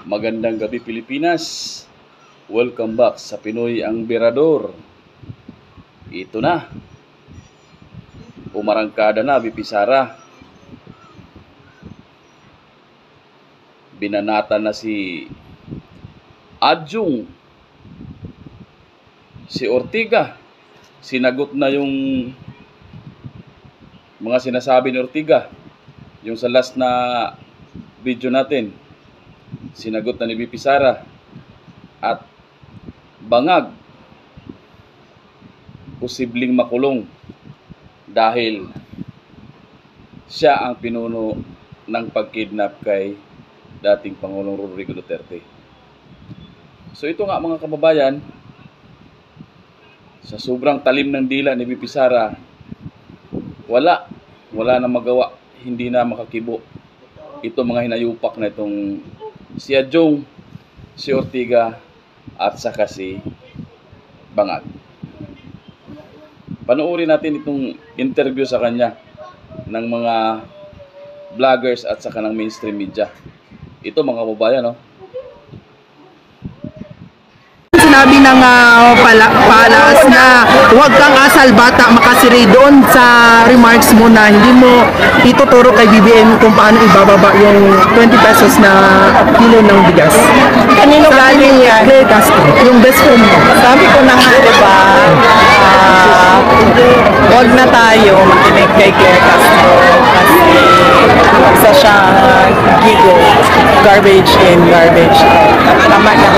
Magandang gabi Pilipinas. Welcome back sa Pinoy ang Berador. Ito na. Umarangkada na VP Sara. Binanata na si Adjung. Si Ortiga. Sinagot na yung mga sinasabi ni Ortiga. Yung sa last na video natin. Sinagot na ni VP Sara. At bangag, posibleng makulong dahil siya ang pinuno ng pagkidnap kay dating Pangulong Rodrigo Duterte. So ito nga mga kababayan, sa sobrang talim ng dila ni VP Sara, wala na magawa, hindi na makakibo. Ito mga hinayupak na itong si Adjung, si Ortiga, at saka si Bangag. Panoorin natin itong interview sa kanya ng mga vloggers at saka ng mainstream media. Ito mga kababayan, no? Sinabi ng palas na huwag kang asal bata makasiri doon sa remarks mo na hindi mo ituturo kay BBM kung paano ibababa yung 20 pesos na kilo ng bigas. Kanino galing yan? Claire Castro, yung best friend mo. Sabi ko na nga, diba, huwag na tayo makinig kay Claire Castro kasi isa siyang gigo, garbage in, garbage out. Tama na.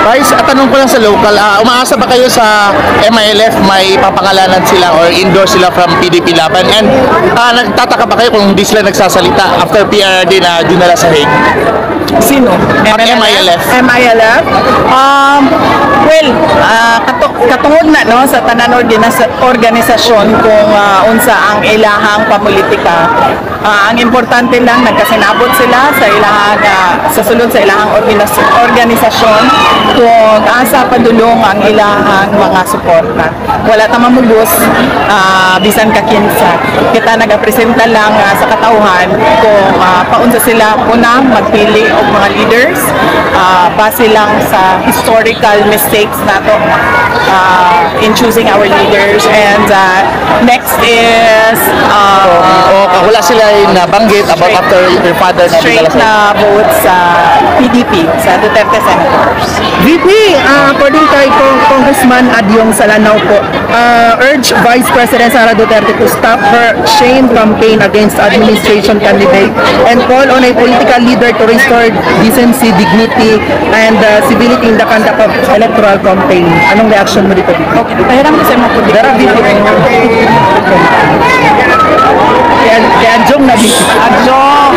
Guys, tanong ko lang sa local, umaasa ba kayo sa MILF may papangalanan sila or endorse sila from PDP Laban? And nagtataka ba kayo kung hindi sila nagsasalita after PRD na dinala sa Hague? Sino? MILF? MILF? Well, katungod na no, sa tanan organisasyon kung unsa ang ilahang pamulitika. Ang importante lang, nagkasinabot sila sa ilahang, sa sulod sa ilahang organisasyon kung asa padulong ang ilahang mga suporta. Wala ta mamugos, bisan kakinsa. Kita nagapresenta lang sa katauhan kung paunsa sila una magpili og mga leaders, base lang sa historical mistakes nato in choosing our leaders. And next is wala sila nabanggit about after your father na straight na vote sa PDP, sa Duterte Senators. VP, according kay Congressman Adyong Salanao po, urge Vice President Sara Duterte to stop her shame campaign against administration candidate and call on a political leader to restore decency, dignity, and civility in the conduct of electoral campaign. Anong reaction mo dito? Okay, pahiram ko sa mga Kaya Adjung na VP. Adjung,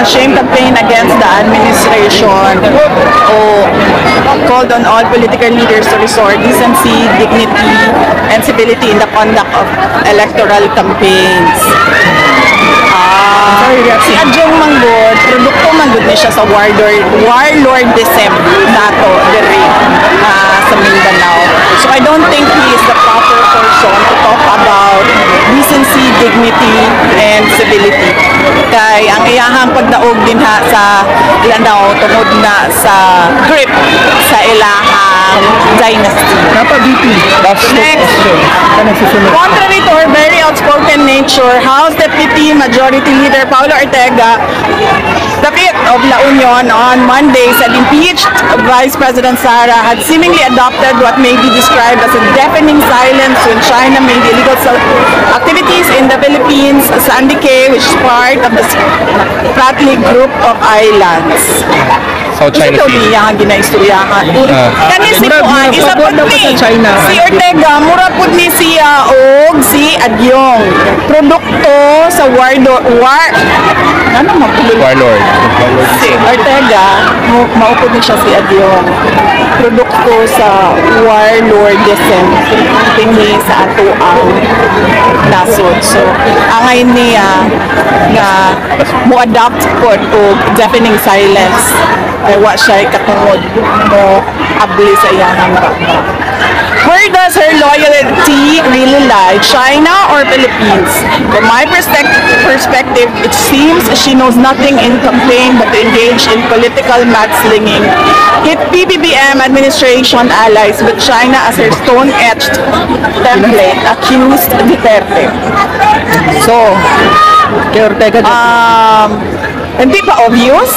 shame campaign against the administration. Called on all political leaders to restore decency, dignity, and civility in the conduct of electoral campaigns. Si Adjung Manggod, produkto manggod na siya sa warlordism nato diri sa Mindanao. So I don't think he is the proper person to talk about decency, dignity, and civility. Kay ang iyahang pagdaog din sa Lanao tungod na sa grip sa ilahang dynasty. Napa VP. Next, contrary to her very outspoken nature, House Deputy Majority Leader Paulo Ortega, the 5th of La Union on Monday said impeached Vice President Sara had seemingly adopted what may be described as a deafening silence when China made illegal activities in the Philippines, Sandy Cay, which is part of the Spratly Group of Islands. South China Sea. Ito ang ginaistoryahan. Kanis ni Puan, isa po ni si Ortega, mura po ni siya og si Adyong. Produkto sa warlord. Si Ortega, maupod ni siya si Adyong. Produkto sa warlordism tingin sa ato ang nasod. So, angay niya nga mo-adapt po o deafening silence ay wa siya katungod mo abli sa iyang bakba. Where does her loyalty really lie? China or Philippines? From my perspective, it seems she knows nothing in campaign but to engage in political mudslinging. Hit PBBM administration allies with China as her stone-etched template, accused Duterte. So, hindi pa obvious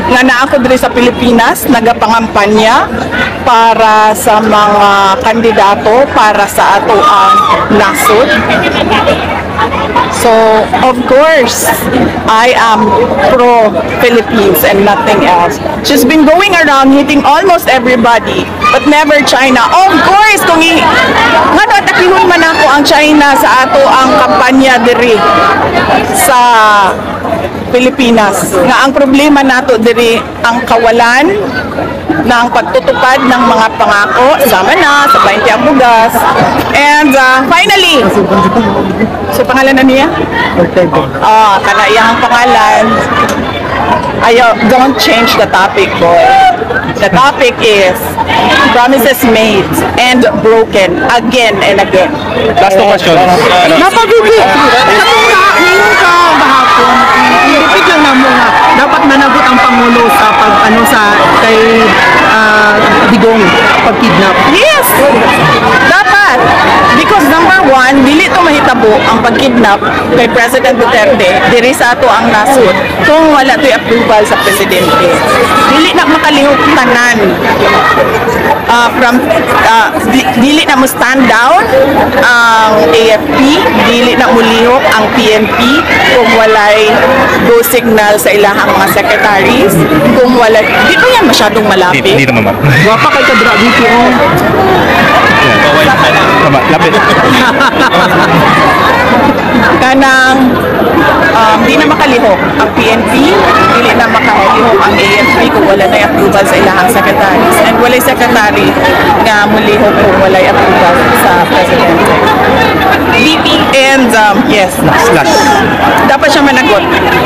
nga naa ko diri sa Pilipinas nagapangampanya para sa mga kandidato para sa ato ang nasod. So, of course, I am pro-Philippines and nothing else. She's been going around hitting almost everybody, but never China. Of course, kung ngano atakihon man ako ang China sa ato ang kampanya diri sa Pilipinas. Nga ang problema nato diri ang kawalan ng pagtutupad ng mga pangako, sama na sa 20 ang bugas. And finally, so pangalan na niya? Kana iyang pangalan. Ayaw, don't change the topic, boy. The topic is promises made and broken again and again. Last two questions. Napabibi. Ngayon ka bahapon, i-repeat lang na mo nga, dapat managot ang Pangulo sa kay Digong pag-kidnap. Yes! Dapat! Because number one, dili to mahitabo ang pag-kidnap kay President Duterte diri sa ato ang nasod kung wala to'y approval sa Presidente. Dili na makalihok tanan dili na mo stand down ang AFP, dili na mo lihok ang PNP kung walay go signal sa ilahang mga secretaries, kung wala, di ba yan masyadong malapit? Hindi naman, ma'am. Wapa kay Kadra VPO. Tama, lapit. Kanang di na makalihok ang PNP, dili na makalihok ang AFP kung wala na approval sa ilahang secretaries, and walay secretary nga mulihok kung walay approval sa President. And yes, dapat siya managot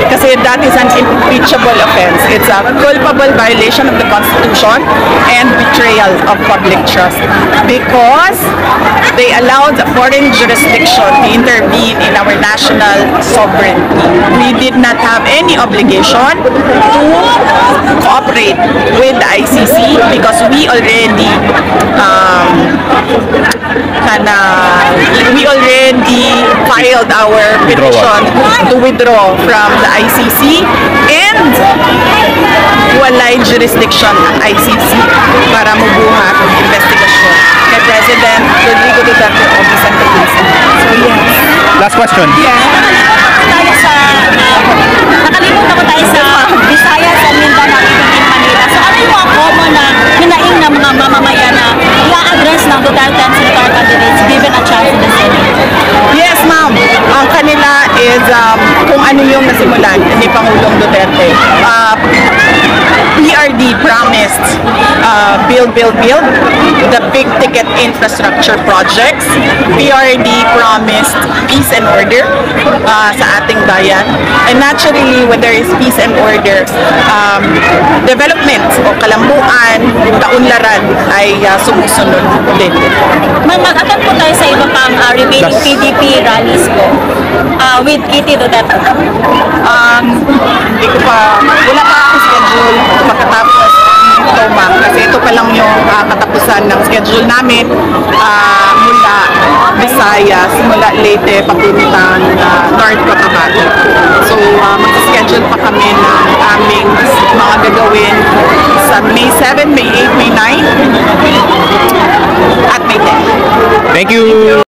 kasi that is an impeachable offense. It's a culpable violation of the Constitution and betrayal of public trust because they allowed a foreign jurisdiction to intervene in our national sovereignty. We did not have any obligation to cooperate with the ICC because we already filed our petition to withdraw from the ICC, and walay jurisdiction ang ICC para mabuhat ang investigasyon kay President Rodrigo Duterte o Vicente Quezon. So yes. Last question. Nakalimutan ko tayo sa Visayas and Mindanao in Manila. So ano yung mga common na hinaing ng mga mamamayan na i-address ng Duterte and Senator candidates given a chance in the Senate? Yes, ma'am. Ang kanila is kung ano yung nasimulan ni Pangulong Duterte. PRD promised build the big ticket infrastructure projects. PRD promised peace and order sa ating bayan. And naturally, when there is peace and order, development o kalambuan, kaunlaran ay sumusunod din. Mag-attend po tayo sa iba pang remaining PDP rallies po with Kitty Duterte. Hindi ko pa, wala pa akong schedule pagkatapos Toma kasi ito pa lang yung katapusan ng schedule namin mula Visayas, mula Leyte papuntang North Cotabato. So mag-schedule pa kami ng aming mga gagawin sa May 7, May 8, May 9 at May 10. Thank you.